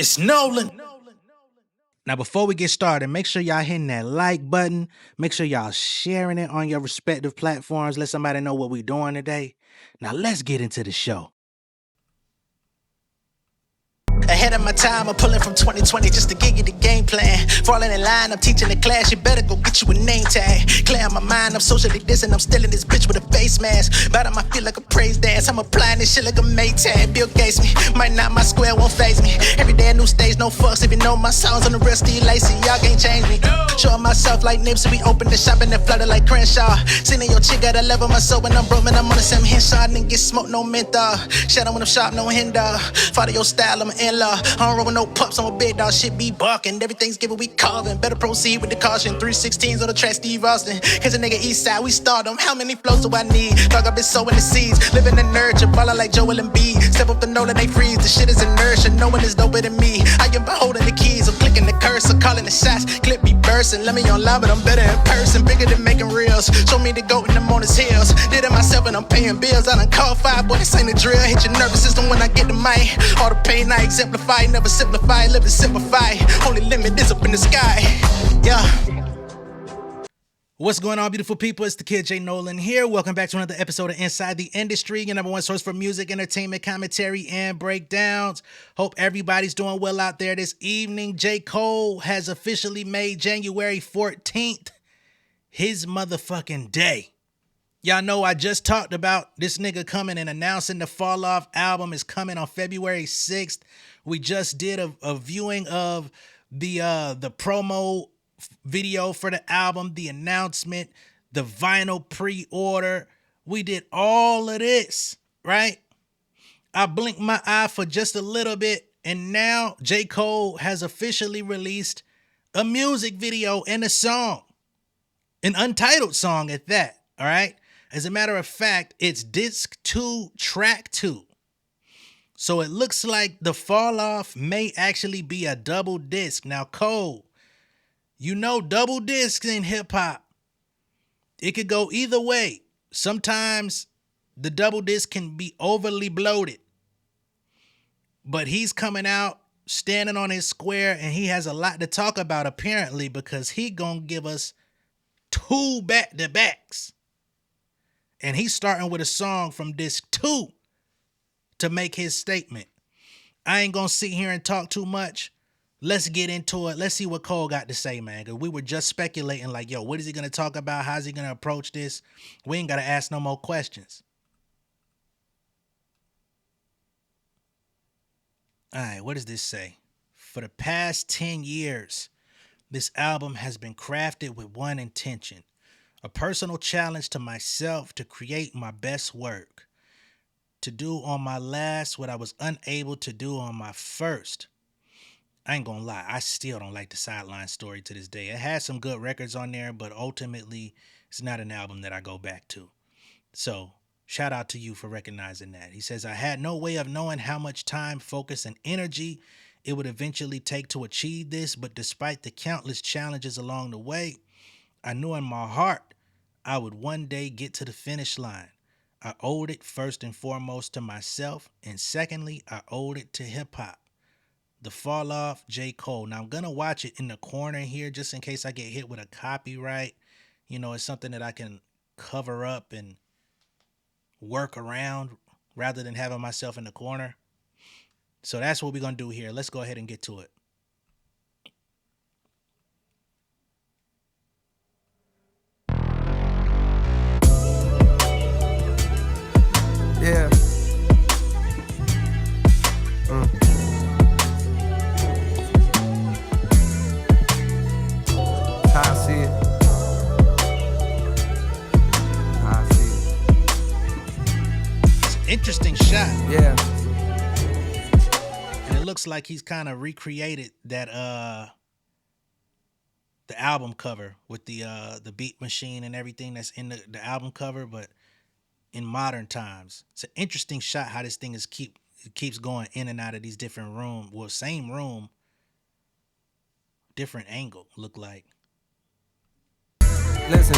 It's Nolan. Now, before we get started, make sure y'all hitting that like button. Make sure y'all sharing it on your respective platforms. Let somebody know what we're doing today. Now, let's get into the show. Ahead of my time, I'm pulling from 2020 just to give you the game plan. Falling in line, I'm teaching the class, you better go get you a name tag. Clear my mind, I'm socially distant, I'm still in this bitch with a face mask. Bottom, I feel like a praise dance, I'm applying this shit like a Maytag. Bill Gates me, might not, my square won't phase me. Every day a new stage, no fucks. If you know my songs on the real Steve Lacy, y'all can't change me. Showing myself like Nipsey, we open the shop and then flooded like Crenshaw. Seen your chick at a level, my soul when I'm broke, man, I'm on the same Henshaw. Didn't get smoked, no menthol. Shadow when I'm sharp, no hinder. Follow your style, I'm an in-law. I don't roll with no pups, I'm a big dog, shit be barking. Everything's given, we carving. Better proceed with the caution. 316s on the track, Steve Austin. Cause a nigga east side, we stardom. How many flows do I need? Dog, I've been sowing the seeds. Living in nurture, ballin' like Joel Embiid. Step up the Nolan, they freeze. The shit is inertia, no one is doper than me. I am holding the keys, I'm clicking the cursor, calling the shots. Clip be bursting, let me online, but I'm better in person. Bigger than making reels. Show me the goat in the Mona's hills. Did it myself and I'm paying bills. I done call five, boy, this ain't a drill. Hit your nervous system when I get the mic. All the pain I exemplify, never simplify, live and simplify. Only limit is up in the sky. Yeah. What's going on, beautiful people? It's the kid J Nolan here. Welcome back to another episode of Inside the Industry, your number one source for music, entertainment, commentary, and breakdowns. Hope everybody's doing well out there this evening. J. Cole has officially made January 14th his motherfucking day. Y'all know I just talked about this nigga coming and announcing the Fall Off album is coming on February 6th. We just did a viewing of the promo video for the album, the announcement, the vinyl pre-order. We did all of this, right? I blinked my eye for just a little bit, and now J. Cole has officially released a music video and a song, an untitled song at that, all right? As a matter of fact, it's disc 2, track 2. So it looks like the Fall Off may actually be a double disc. Now, Cole, you know double discs in hip-hop, it could go either way. Sometimes the double disc can be overly bloated. But he's coming out, standing on his square, and he has a lot to talk about, apparently, because he gonna give us 2 back-to-backs. And he's starting with a song from disc 2 to make his statement. I ain't gonna sit here and talk too much. Let's get into it. Let's see what Cole got to say, man. Cause we were just speculating like, yo, what is he gonna talk about? How's he gonna approach this? We ain't gotta ask no more questions. All right, what does this say? For the past 10 years, this album has been crafted with one intention: a personal challenge to myself to create my best work, to do on my last what I was unable to do on my first. I ain't gonna lie, I still don't like the Sideline Story to this day. It has some good records on there, but ultimately, it's not an album that I go back to. So, shout out to you for recognizing that. He says, I had no way of knowing how much time, focus, and energy it would eventually take to achieve this, but despite the countless challenges along the way, I knew in my heart I would one day get to the finish line. I owed it first and foremost to myself, and secondly, I owed it to hip-hop. The Fall Off, J. Cole. Now, I'm going to watch it in the corner here just in case I get hit with a copyright. You know, it's something that I can cover up and work around rather than having myself in the corner. So that's what we're going to do here. Let's go ahead and get to it. Yeah. How I see it. How I see it. It's an interesting shot. Yeah. And it looks like he's kind of recreated that the album cover with the beat machine and everything that's in the album cover, but in modern times. It's an interesting shot how this thing keeps going in and out of these different rooms. Well, same room, different angle, look like. Listen,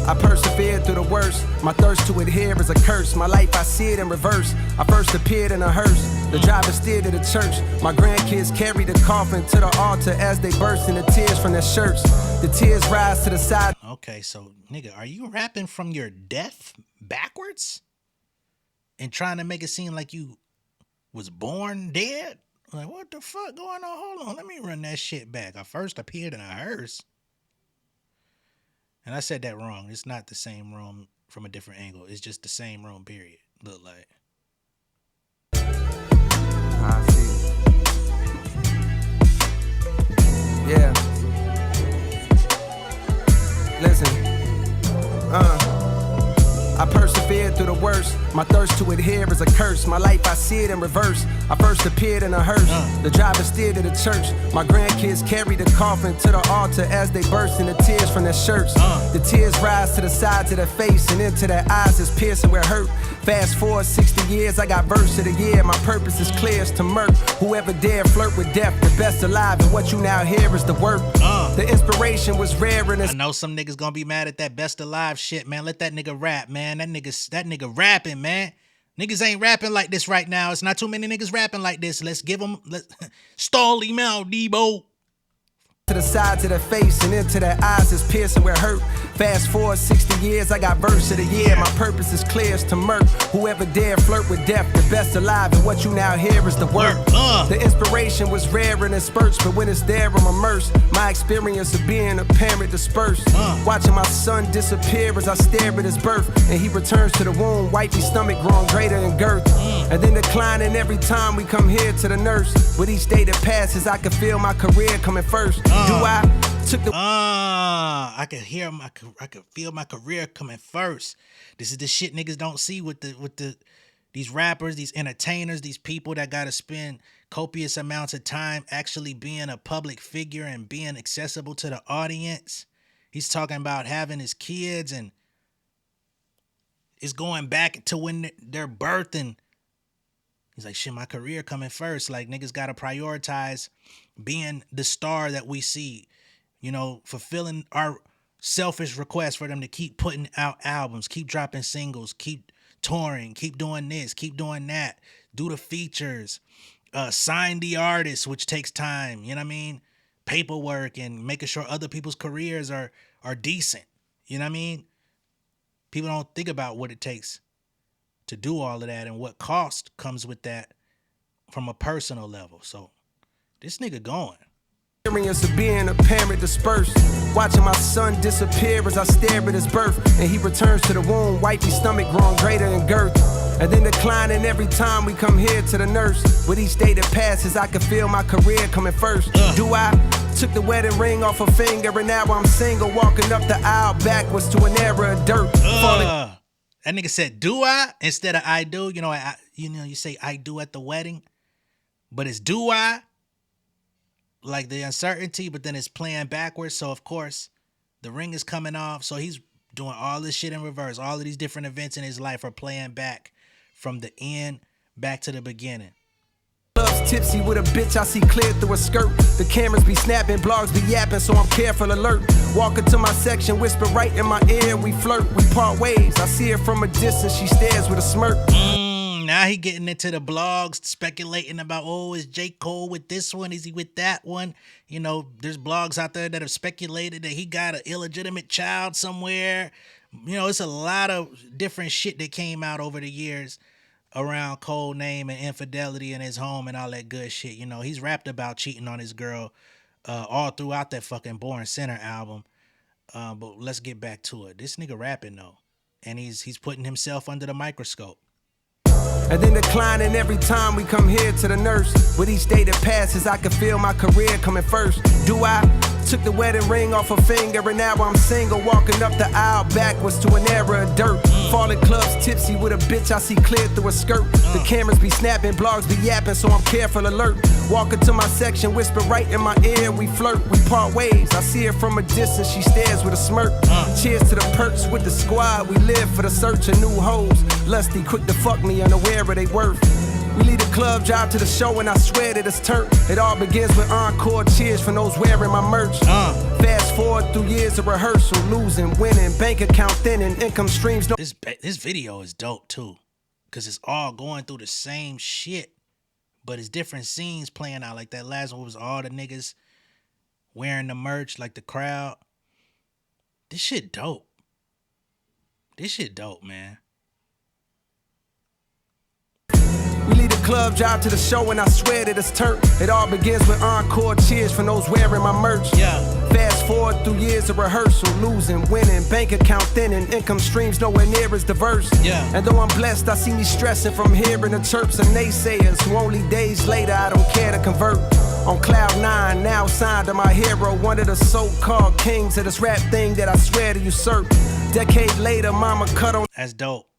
I persevered through the worst. My thirst to adhere is a curse. My life, I see it in reverse. I first appeared in a hearse. The driver steered to the church. My grandkids carried the coffin to the altar as they burst into tears from their shirts. The tears rise to the side. Okay, so nigga, are you rapping from your death backwards? And trying to make it seem like you was born dead? Like, what the fuck going on? Hold on, let me run that shit back. I first appeared in a hearse. And I said that wrong. It's not the same room from a different angle. It's just the same room, period. Look like. I see it. Yeah. Listen. I persevered through the worst. My thirst to adhere is a curse. My life, I see it in reverse. I first appeared in a hearse. The driver steered to the church. My grandkids carried the coffin to the altar as they burst into tears from their shirts. The tears rise to the sides of their face and into their eyes is piercing where hurt. Fast forward 60 years, I got verse of the year. My purpose is clear, it's to murk whoever dare flirt with death. The best alive, and what you now hear is the work. The inspiration was rare and I know some niggas gonna be mad at that best alive shit, man. Let that nigga rap, man. That nigga rapping, man. Niggas ain't rapping like this right now. It's not too many niggas rapping like this. Let's give them, stall him out, Debo. to the sides of their face and into their eyes is piercing where hurt. Fast forward 60 years, I got verse of the year. My purpose is clear, it's to murk whoever dare flirt with death. The best alive, and what you now hear is the work. The inspiration was rare and in spurts, but when it's there, I'm immersed. My experience of being a parent dispersed. Watching my son disappear as I stare at his birth, and he returns to the womb, wifey stomach growing greater in girth, and then declining every time we come here to the nurse. With each day that passes, I can feel my career coming first. Do I took the I could feel my career coming first. This is the shit niggas don't see with these rappers, these entertainers, these people that gotta spend copious amounts of time actually being a public figure and being accessible to the audience. He's talking about having his kids and it's going back to when they're birthing. He's like, shit, my career coming first. Like, niggas gotta prioritize being the star that we see, you know, fulfilling our selfish request for them to keep putting out albums, keep dropping singles, keep touring, keep doing this, keep doing that, do the features, sign the artists, which takes time, you know what I mean? Paperwork and making sure other people's careers are decent, you know what I mean? People don't think about what it takes to do all of that and what cost comes with that from a personal level. So this nigga going. Experience of being a parent dispersed. Watching my son disappear as I stare at his birth, and he returns to the womb, wifey stomach growing greater in girth, and then declining every time we come here to the nurse. With each day that passes, I can feel my career coming first. Do I took the wedding ring off her finger, and now I'm single, walking up the aisle backwards to an era of dirt. That nigga said, do I? Instead of I do. You know, you say I do at the wedding, but it's do I? Like the uncertainty, but then it's playing backwards. So, of course, the ring is coming off. So he's doing all this shit in reverse. All of these different events in his life are playing back from the end back to the beginning. Love's tipsy with a bitch I see clear through a skirt. The cameras be snapping, blogs be yapping, so I'm careful alert. Walking to my section, whisper right in my ear, we flirt, we part ways. I see her from a distance, she stares with a smirk. Now he getting into the blogs, speculating about, oh, is J. Cole with this one? Is he with that one? You know, there's blogs out there that have speculated that he got an illegitimate child somewhere. You know, it's a lot of different shit that came out over the years around Cole name and infidelity in his home and all that good shit. You know, he's rapped about cheating on his girl all throughout that fucking Born Center album. But let's get back to it. This nigga rapping though, and he's putting himself under the microscope. And then declining every time we come here to the nurse. With each day that passes, I can feel my career coming first. Do I took the wedding ring off her finger, and now I'm single, walking up the aisle backwards to an era of dirt. Falling clubs tipsy with a bitch I see clear through a skirt. The cameras be snapping, blogs be yapping, so I'm careful alert. Walking to my section, whisper right in my ear, we flirt, we part ways. I see her from a distance, she stares with a smirk. Cheers to the perks with the squad, we live for the search of new hoes. Lusty, quick to fuck me, unaware of they worth. We lead the club, drive to the show, and I swear that it's turnt. It all begins with encore cheers from those wearing my merch. Fast forward through years of rehearsal, losing, winning, bank account thinning, income streams. This video is dope too, because it's all going through the same shit. but it's different scenes playing out. Like that last one was all the niggas wearing the merch, like the crowd. This shit dope. This shit dope, man. We lead the club, drive to the show, and I swear that it's turnt. It all begins with encore cheers from those wearing my merch. Yeah. Fast forward through years of rehearsal, losing, winning, bank account thinning, income streams nowhere near as diverse. Yeah. And though I'm blessed, I see me stressing from hearing the chirps of naysayers who only days later I don't care to convert. On cloud 9, now signed to my hero, one of the so-called kings of this rap thing that I swear to usurp. Decade later, mama cut on. That's dope.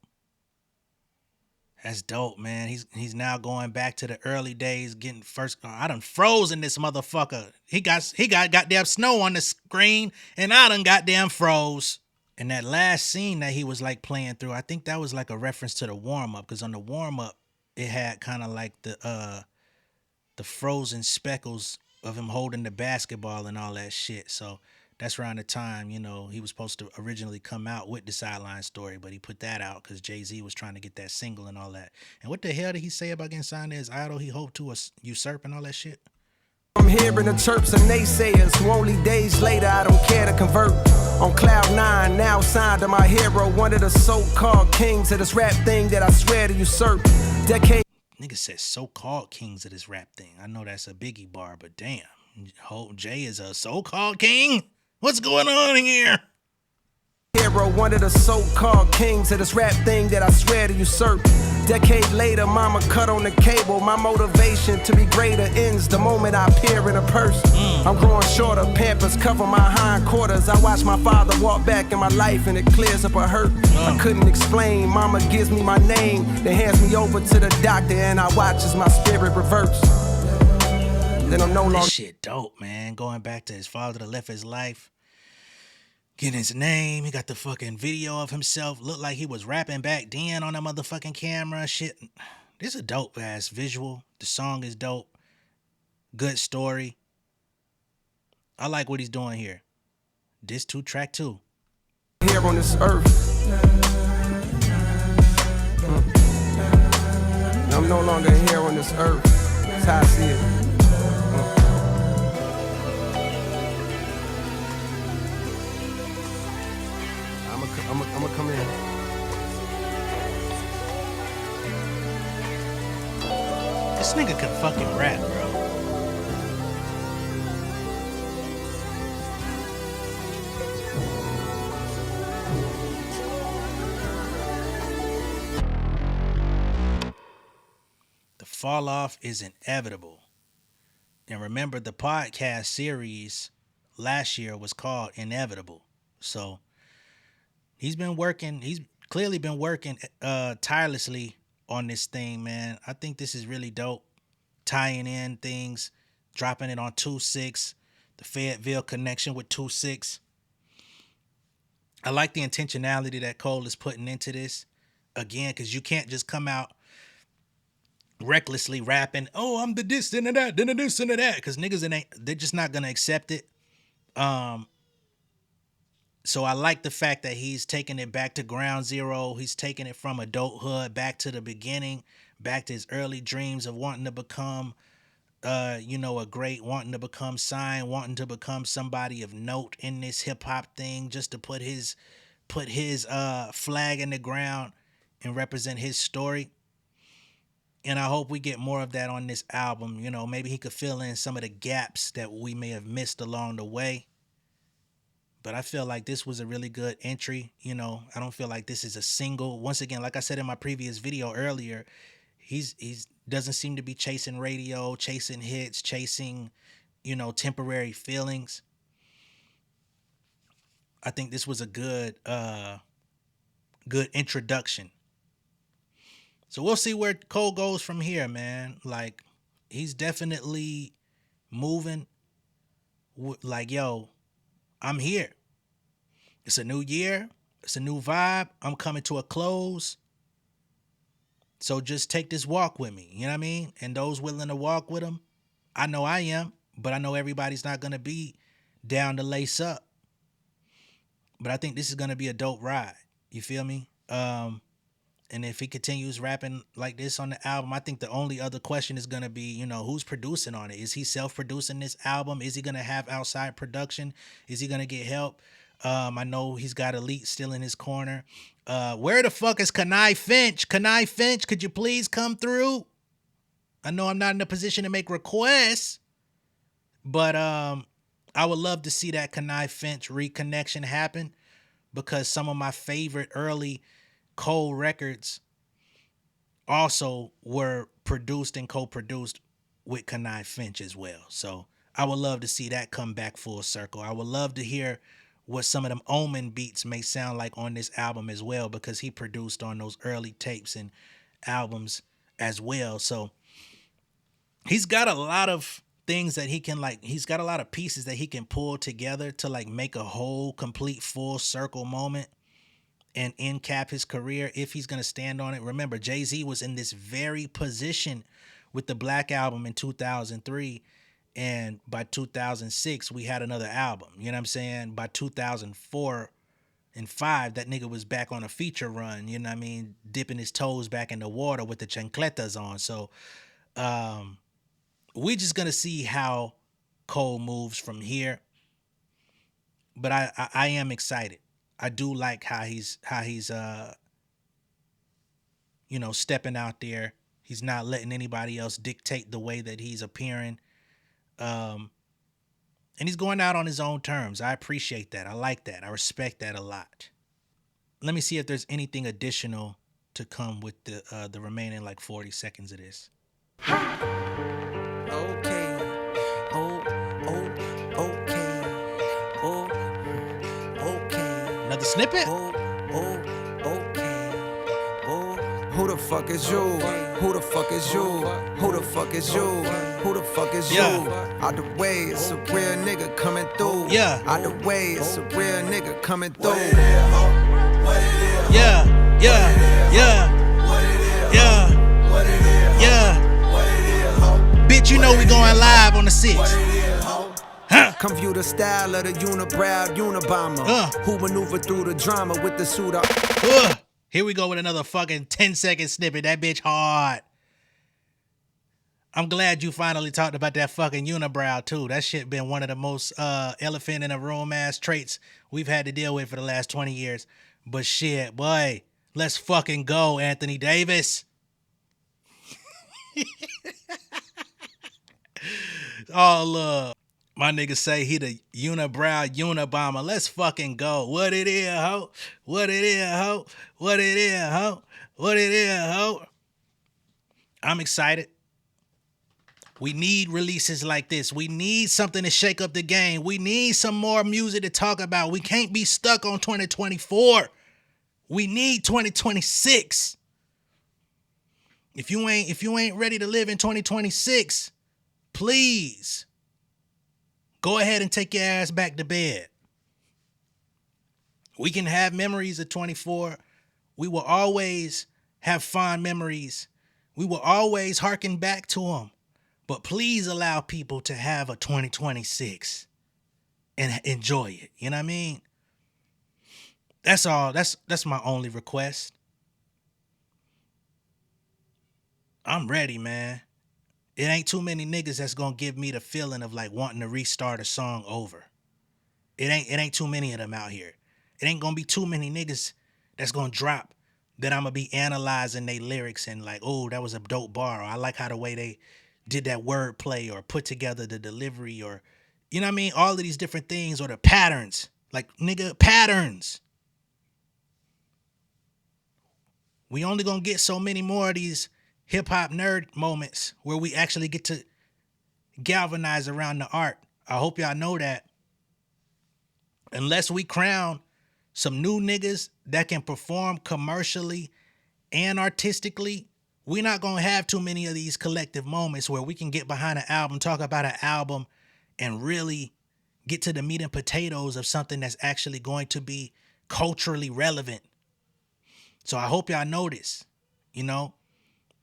That's dope, man. He's now going back to the early days, getting first. I done frozen this motherfucker. He got goddamn snow on the screen, and I done goddamn froze. And that last scene that he was like playing through, I think that was like a reference to the warm up, because on the warm up, it had kind of like the frozen speckles of him holding the basketball and all that shit. So that's around the time, you know, he was supposed to originally come out with the Sideline Story, but he put that out because Jay-Z was trying to get that single and all that. And what the hell did he say about getting signed to his idol? He hoped to usurp and all that shit? I'm hearing the chirps of naysayers who only days later I don't care to convert. On cloud 9, now signed to my hero, one of the so-called kings of this rap thing that I swear to usurp. Decade. Nigga said so-called kings of this rap thing. I know that's a Biggie bar, but damn. Jay is a so-called king? What's going on here? Hero, one of the so-called kings of this rap thing that I swear to usurp. Decade later, mama cut on the cable. My motivation to be greater ends the moment I appear in a purse. I'm growing shorter, Pampers cover my hindquarters. I watch my father walk back in my life and it clears up a hurt I couldn't explain. Mama gives me my name, then hands me over to the doctor, and I watch as my spirit reverts. Then I'm no longer. This shit dope, man. Going back to his father that left his life. Getting his name. He got the fucking video of himself. Looked like he was rapping back then on that motherfucking camera. Shit. This is a dope ass visual. The song is dope. Good story. I like what he's doing here. This 2 track 2. Here on this earth. I'm no longer here on this earth. That's how I see it. I'm gonna come in. This nigga can fucking rap, bro. The fall off is inevitable. And remember, the podcast series last year was called Inevitable. So he's clearly been working tirelessly on this thing, man. I think this is really dope. Tying in things, dropping it on 2-6, the Fayetteville connection with 2-6. I like the intentionality that Cole is putting into this. Again, because you can't just come out recklessly rapping, oh, I'm the this and that, then the this and that, because niggas they're just not gonna accept it. So I like the fact that he's taking it back to ground zero. He's taking it from adulthood back to the beginning, back to his early dreams of wanting to become, a great, wanting to become signed, wanting to become somebody of note in this hip hop thing, just to put his flag in the ground and represent his story. And I hope we get more of that on this album. You know, maybe he could fill in some of the gaps that we may have missed along the way. But I feel like this was a really good entry. You know, I don't feel like this is a single. Once again, like I said in my previous video earlier, he's doesn't seem to be chasing radio, chasing hits, chasing, temporary feelings. I think this was a good introduction. So we'll see where Cole goes from here, man. Like, he's definitely moving. Like, yo, I'm here. It's a new year. It's a new vibe. I'm coming to a close. So just take this walk with me. You know what I mean? And those willing to walk with him, I know I am. But I know everybody's not going to be down to lace up. But I think this is going to be a dope ride. You feel me? And if he continues rapping like this on the album, I think the only other question is going to be, who's producing on it? Is he self-producing this album? Is he going to have outside production? Is he going to get help? I know he's got Elite still in his corner. Where the fuck is Kanai Finch? Kanai Finch, could you please come through? I know I'm not in a position to make requests, but I would love to see that Kanai Finch reconnection happen, because some of my favorite early Cole records also were produced and co-produced with Kanai Finch as well. So I would love to see that come back full circle. I would love to hear what some of them Omen beats may sound like on this album as well, because he produced on those early tapes and albums as well. So he's got a lot of things that he can he's got a lot of pieces that he can pull together to make a whole complete full circle moment and end cap his career if he's going to stand on it. Remember, Jay-Z was in this very position with the Black Album in 2003. And by 2006, we had another album. You know what I'm saying? By 2004 and 5, that nigga was back on a feature run. You know what I mean? Dipping his toes back in the water with the chancletas on. So we're just going to see how Cole moves from here. But I am excited. I do like how he's stepping out there. He's not letting anybody else dictate the way that he's appearing. And he's going out on his own terms. I appreciate that. I like that. I respect that a lot. Let me see if there's anything additional to come with the remaining 40 seconds of this. Okay. Another snippet? Who the fuck is you? Who the fuck is you? Who the fuck is you? Who the fuck is you? Out the way, it's a real nigga coming through. Yeah. Out the way, it's a real nigga coming through. Yeah. Bitch, you know we going live on the 6th. Come view the style of the unibrow Unabomber who maneuver through the drama with the suit up. Here we go with another fucking 10-second snippet. That bitch hard. I'm glad you finally talked about that fucking unibrow too. That shit been one of the most elephant in a room ass traits we've had to deal with for the last 20 years. But shit, boy, let's fucking go, Anthony Davis. All love. My nigga say he the unibrow Unabomber. Let's fucking go. What it is, ho? What it is, ho? What it is, ho? What it is, ho? I'm excited. We need releases like this. We need something to shake up the game. We need some more music to talk about. We can't be stuck on 2024. We need 2026. If you ain't ready to live in 2026, please go ahead and take your ass back to bed. We can have memories of 24. We will always have fond memories. We will always harken back to them. But please allow people to have a 2026 and enjoy it. You know what I mean? That's all. That's my only request. I'm ready, man. It ain't too many niggas that's gonna give me the feeling of wanting to restart a song over. It ain't too many of them out here. It ain't gonna be too many niggas that's gonna drop that I'm gonna be analyzing their lyrics and oh, that was a dope bar, or I like how the way they did that wordplay or put together the delivery, or you know what I mean? All of these different things, or the patterns. Nigga, patterns. We only gonna get so many more of these hip-hop nerd moments where we actually get to galvanize around the art. I hope y'all know that. Unless we crown some new niggas that can perform commercially and artistically, we're not going to have too many of these collective moments where we can get behind an album, talk about an album, and really get to the meat and potatoes of something that's actually going to be culturally relevant. So I hope y'all know this.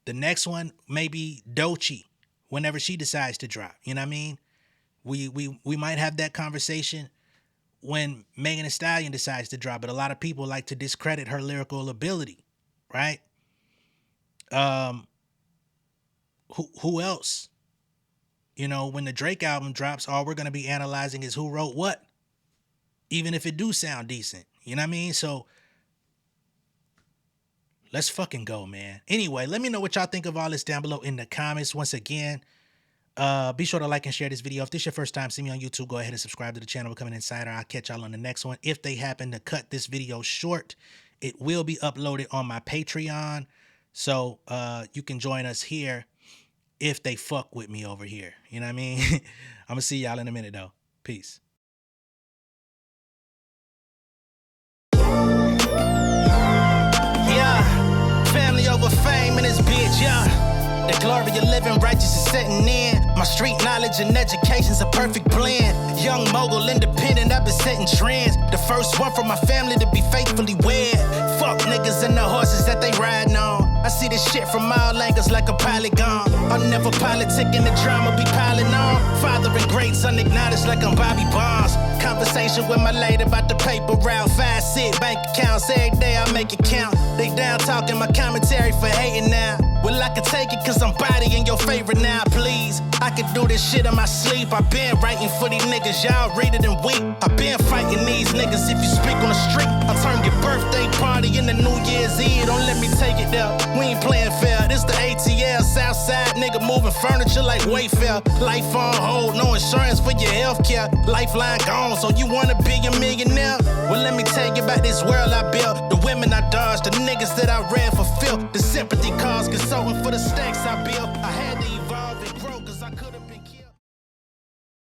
The next one may be Doechii whenever she decides to drop. You know what I mean? We might have that conversation when Megan Thee Stallion decides to drop, but a lot of people like to discredit her lyrical ability, right? Who else? You know, when the Drake album drops, all we're gonna be analyzing is who wrote what, even if it do sound decent. You know what I mean? So let's fucking go, man. Anyway, let me know what y'all think of all this down below in the comments. Once again, be sure to like and share this video. If this is your first time seeing me on YouTube, go ahead and subscribe to the channel, Becoming Insider. I'll catch y'all on the next one. If they happen to cut this video short, it will be uploaded on my Patreon. So you can join us here if they fuck with me over here. You know what I mean? I'm gonna see y'all in a minute though. Peace. Yeah, family over fame in this bitch, yeah. The glory of living righteous is setting in. My street knowledge and education's a perfect blend. Young mogul, independent, I've been setting trends. The first one from my family to be faithfully wed. Fuck niggas and the horses that they riding on. I see this shit from all angles like a polygon. I'm never politicking, the drama be piling on. Father and great son acknowledged like I'm Bobby Bonds. Conversation with my lady about the paper route. 5 sit bank accounts, every day I make it count. They down talking my commentary for hating now. Well, I can take it cause I'm bodying your favorite now, please. I can do this shit in my sleep. I been writing for these niggas, y'all read it and weep. I been fighting these niggas if you speak on the street. I'll turn your birthday party into New Year's Eve. Don't let me take it there. We ain't playing fair. This the ATL, Southside nigga moving furniture like Wayfair. Life on hold, no insurance for your healthcare. Lifeline gone, so you wanna be a millionaire? Well, let me tell you about this world I built. The women I dodged, the niggas that I read for filth. The sympathy calls, consulting for the stakes I built. I had